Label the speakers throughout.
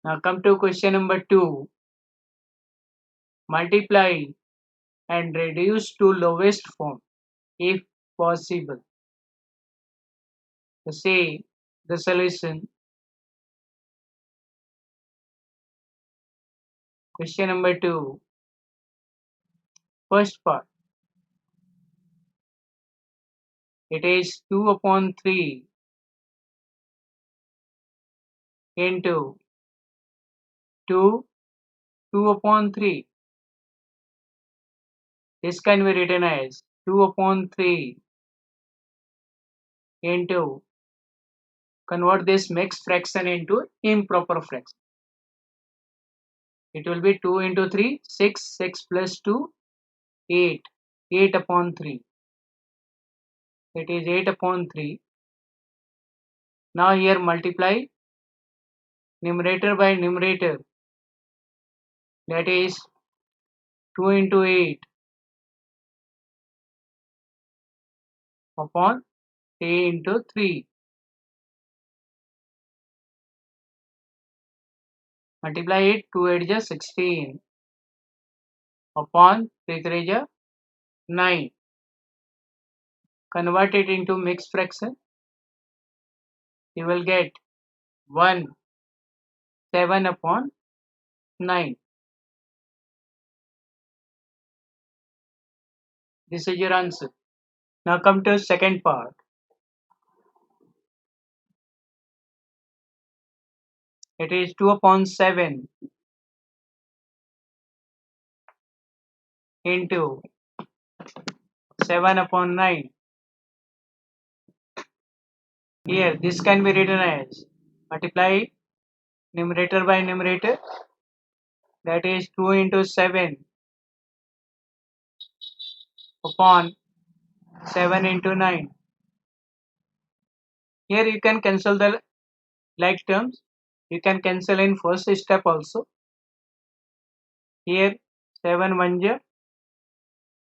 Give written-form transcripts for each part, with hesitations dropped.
Speaker 1: Now come to question number 2. Multiply and reduce to lowest form if possible. Say the solution. Question number 2. First part. It is 2 upon 3 into 2, 2 upon 3. This can be written as 2 upon 3 into, convert this mixed fraction into improper fraction. It will be 2 into 3, 6, 6 plus 2, 8, 8 upon 3. It is 8 upon 3. Now here multiply numerator by numerator, that is 2 into 8 upon 3 into 3. Multiply it, 2 8 is 16 upon 3 3 is 9. Convert it into mixed fraction. You will get 1 7 upon 9. This is your answer. Now come to second part. It is 2 upon 7 into 7 upon 9. Here this can be written as multiply numerator by numerator, that is 2 into 7 upon 7 into 9. Here you can cancel the like terms. You can cancel in first step also. Here 7 1 ja,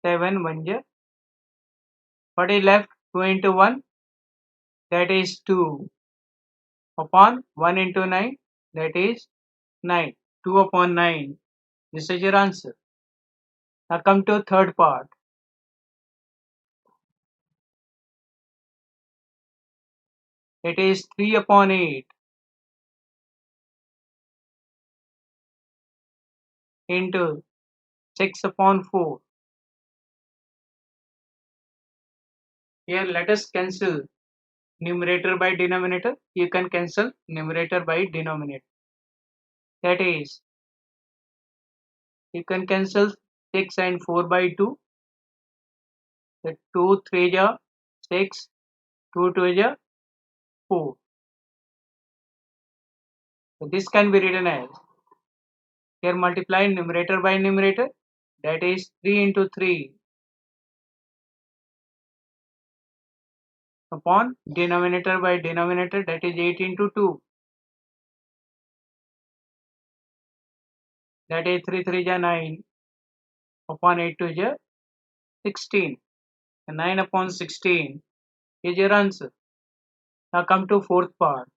Speaker 1: 7 1 ja. What is left? 2 into 1, that is 2 upon 1 into 9, that is 9. 2 upon 9. This is your answer. Now come to third part. It is 3 upon 8 into 6 upon 4. Here let us cancel numerator by denominator. You can cancel numerator by denominator. That is, you can cancel 6 and 4 by 2. The 2 3 ja 6, 2 2 ja 4. So this can be written as, here multiply numerator by numerator, that is 3 into 3 upon denominator by denominator, that is 8 into 2, that is 3 3 ja 9 upon 8 2 ja 16, and 9 upon 16 is your answer. Now come to fourth part.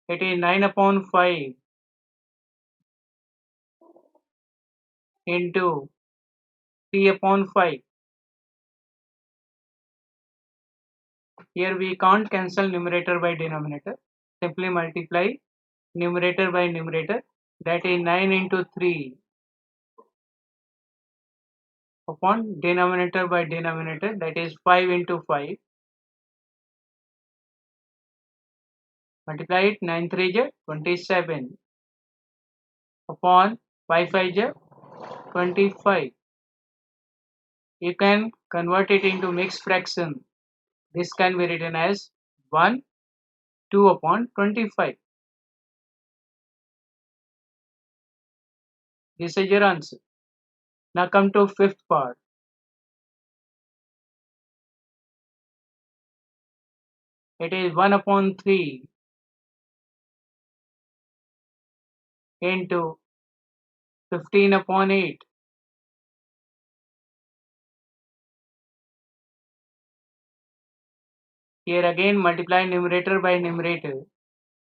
Speaker 1: It is 9 upon 5 into 3 upon 5. Here we can't cancel numerator by denominator. Simply multiply numerator by numerator, that is 9 into 3 upon denominator by denominator, that is 5 into 5. Multiply it, 9 3 is 27 upon 5 5 is 25. You can convert it into mixed fraction. This can be written as 1 2 upon 25. This is your answer. Now come to fifth part. It is 1 upon 3 into 15 upon 8. Here again multiply numerator by numerator.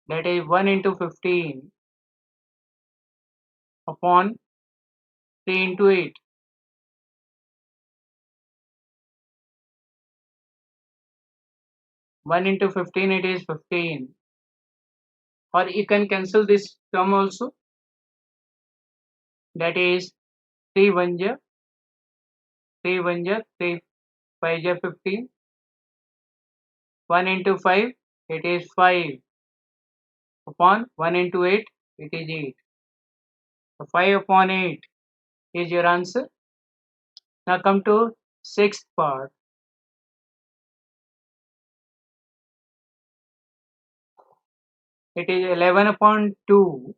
Speaker 1: That is 1 into 15 upon 3 into 8. 1 into 15, it is 15. Or you can cancel this term also. That is 3 1 ja, 3 1 ja, 3 5 ja 15. 1 into 5, it is 5 upon 1 into 8, it is 8. So 5 upon 8 is your answer. Now come to sixth part. It is 11 upon 2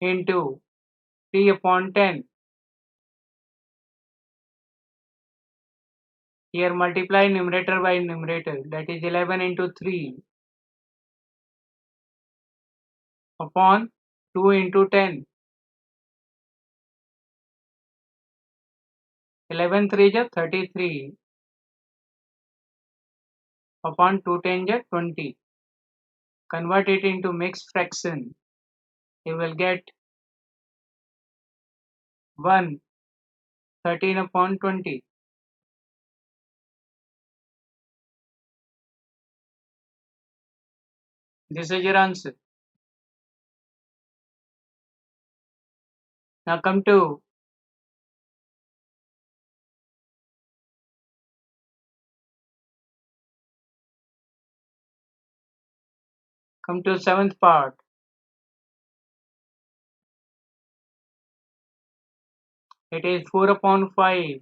Speaker 1: into 3 upon 10. Here multiply numerator by numerator. That is 11 into 3 upon 2 into 10. 11 3 ja 33 upon 2 10 ja 20. Convert it into mixed fraction. You will get 1 13 upon 20. This is your answer. Now come to seventh part. It is 4 upon 5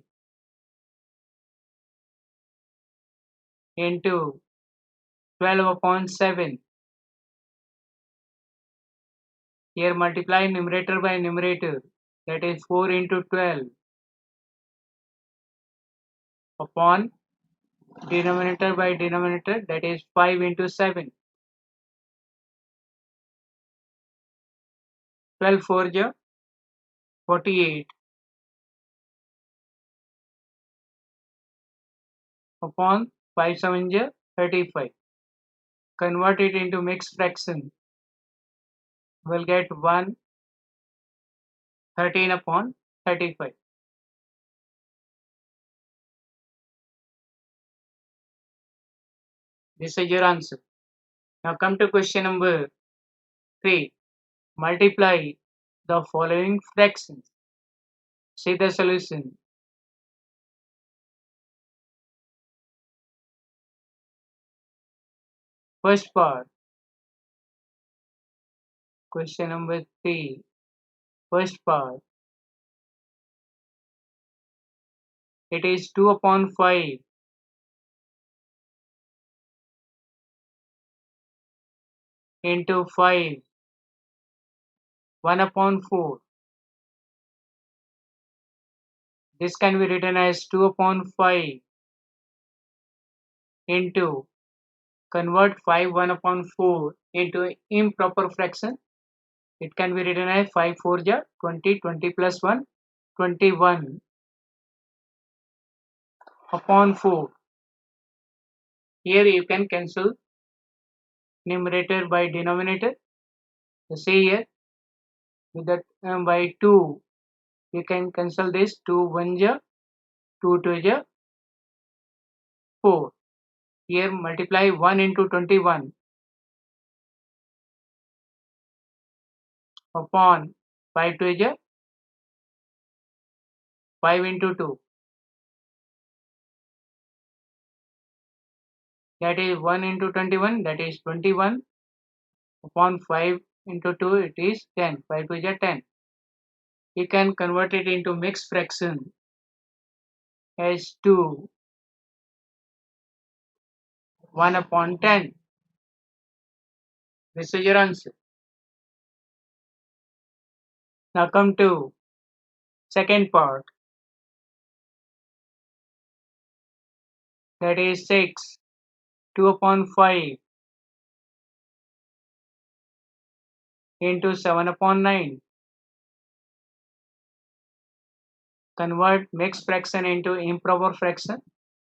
Speaker 1: into 12 upon 7. Here multiply numerator by numerator. That is 4 into 12 upon denominator by denominator. That is 5 into 7. 12 4 ja 48 upon 5 7 ja 35. Convert it into mixed fraction. We'll get 1 13 upon 35. This is your answer. Now come to question number 3. Multiply the following fractions. See the solution. First part. Question number 3. First part. It is 2 upon 5 into 5, 1 upon 4. This can be written as 2 upon 5 into, convert 5 1 upon 4 into improper fraction. It can be written as 5 4 ja 20, 20 plus 1, 21 upon 4. Here you can cancel numerator by denominator. So see here, with that by 2, you can cancel this. 2 1 ja 2 2 ja 4. Here multiply 1 into 21 upon 5 2 ja 5 into 2. That is 1 into 21, that is 21 upon 5 into 2, it is 10. 5 2 ja 10. You can convert it into mixed fraction as 2 1 upon 10. This is your answer. Now come to second part. That is 6 2 upon 5 into 7 upon 9. convert mixed fraction into improper fraction.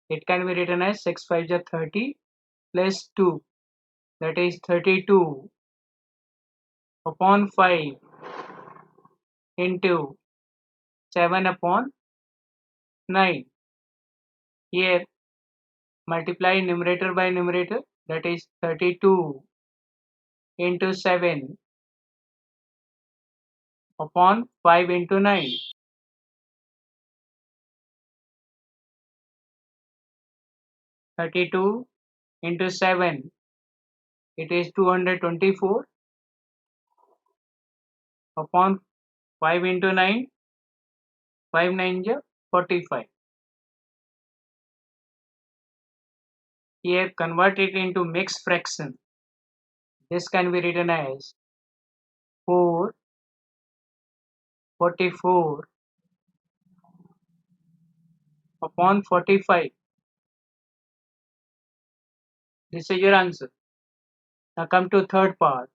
Speaker 1: It can be written as 6 5 is 30 plus 2, that is 32 upon 5 into 7 upon 9. Here multiply numerator by numerator, that is 32 into 7 upon 5 into 9. 32 into 7, it is 224 upon 5 into 9, 5 9 is 45. Here convert it into mixed fraction. This can be written as 4 44 upon 45. This is your answer. Now come to third part.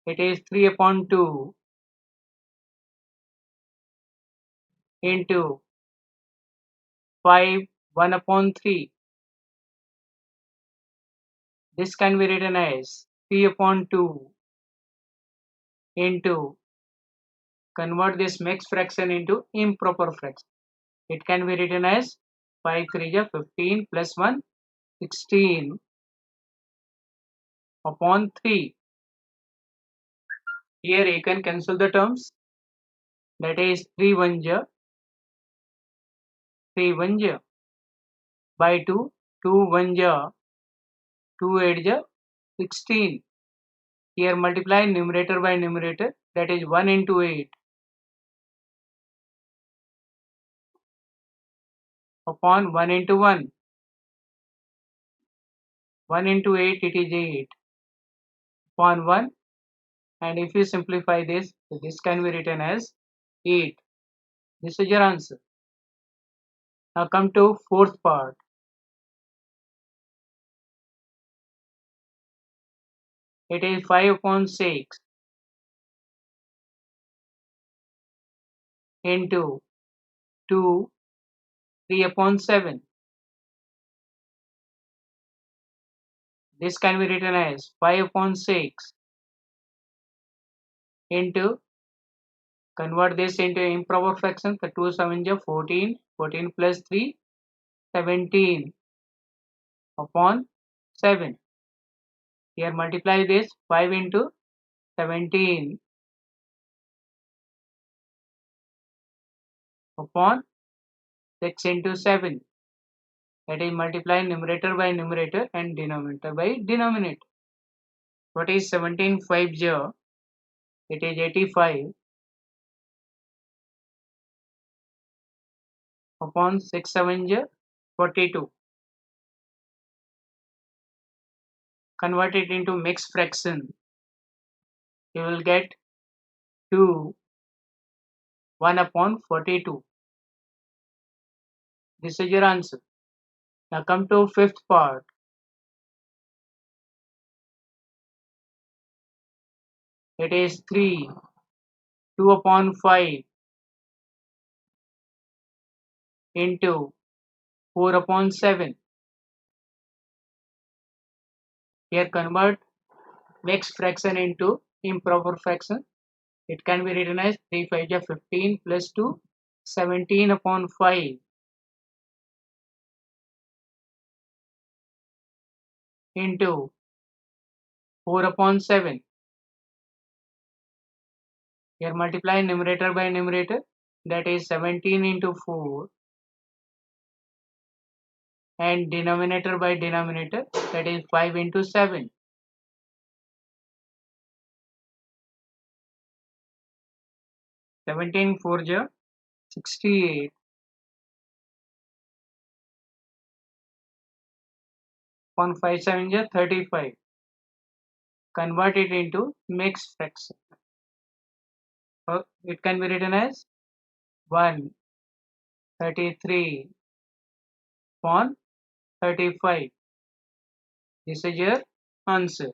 Speaker 1: It is 3 upon 2 into 5 1 upon 3. This can be written as 3 upon 2 into, convert this mixed fraction into improper fraction. It can be written as 5 3 is 15 plus 1 16 upon 3. Here you can cancel the terms, that is 3 1 is 3 1 is by 2, 2 1 is 2 8 is 16. Here multiply numerator by numerator, that is 1 into 8 upon 1 into 1. 1 into 8, it is 8 upon 1, and if you simplify this, this can be written as 8. This is your answer. Now come to fourth part. It is 5 upon 6 into 2 3 upon 7. This can be written as 5 upon 6 into, convert this into improper fraction, the 2 7 is 14, 14 plus 3 17 upon 7. Here multiply this 5 into 17 upon 6 into 7. That is multiply numerator by numerator and denominator by denominator. What is 17 5 0? It is 85 upon 6 7 0, 42. Convert it into mixed fraction. You will get 2 1 upon 42. This is your answer. Now come to fifth part. It is 3 2 upon 5 into 4 upon 7. Here convert mixed fraction into improper fraction. It can be written as 3 5 is 15 plus 2 17 upon 5 into 4 upon 7. Here multiply numerator by numerator, that is 17 into 4, and denominator by denominator, that is 5 into 7. 17 4 is 68 upon 5 7 is 35. Convert it into mixed fraction. It can be written as 133 upon 35. This is your answer.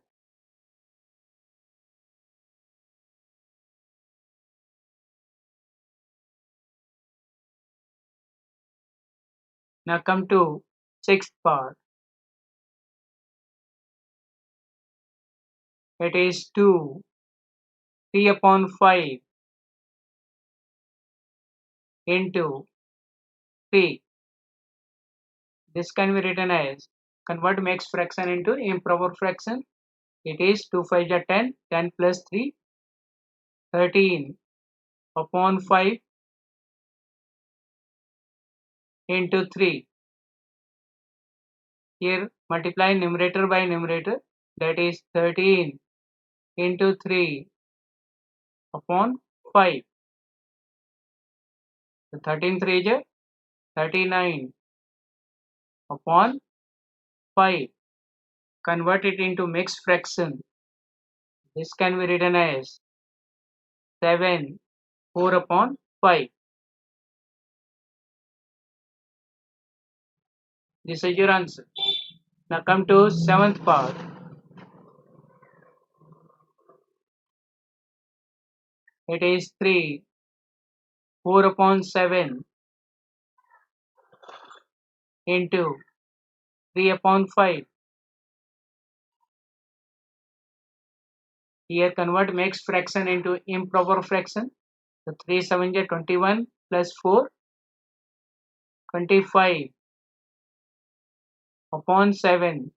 Speaker 1: Now come to sixth part. It is 2, 3 upon 5 into 3. This can be written as, convert mixed fraction into improper fraction. It is 2 5 are 10, 10 plus 3, 13 upon 5 into 3. Here multiply numerator by numerator, that is 13 into 3 upon 5. So 13 3 is 39 upon 5. Convert it into mixed fraction. This can be written as 7 4 upon 5. This is your answer. Now come to seventh part. It is 3 4 upon 7 into 3 upon 5. Here convert mixed fraction into improper fraction. So 3 7 is 21 plus 4, 25 upon 7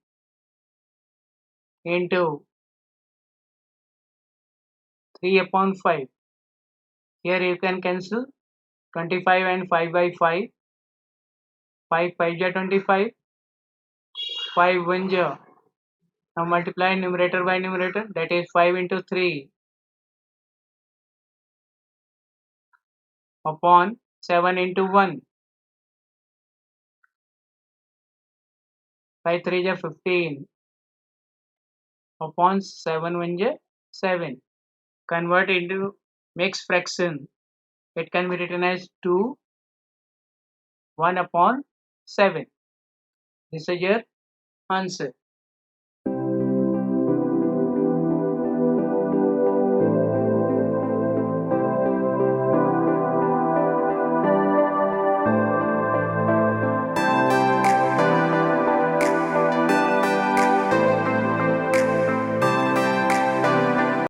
Speaker 1: into 3 upon 5. Here you can cancel 25 and 5 by 5. 5 5 is 25. 5 1 is. Now multiply numerator by numerator, that is 5 into 3 upon 7 into 1. 5 3 is 15 upon 7 1 is 7. Convert into mixed fraction. It can be written as 2 1 upon 7. This is your answer.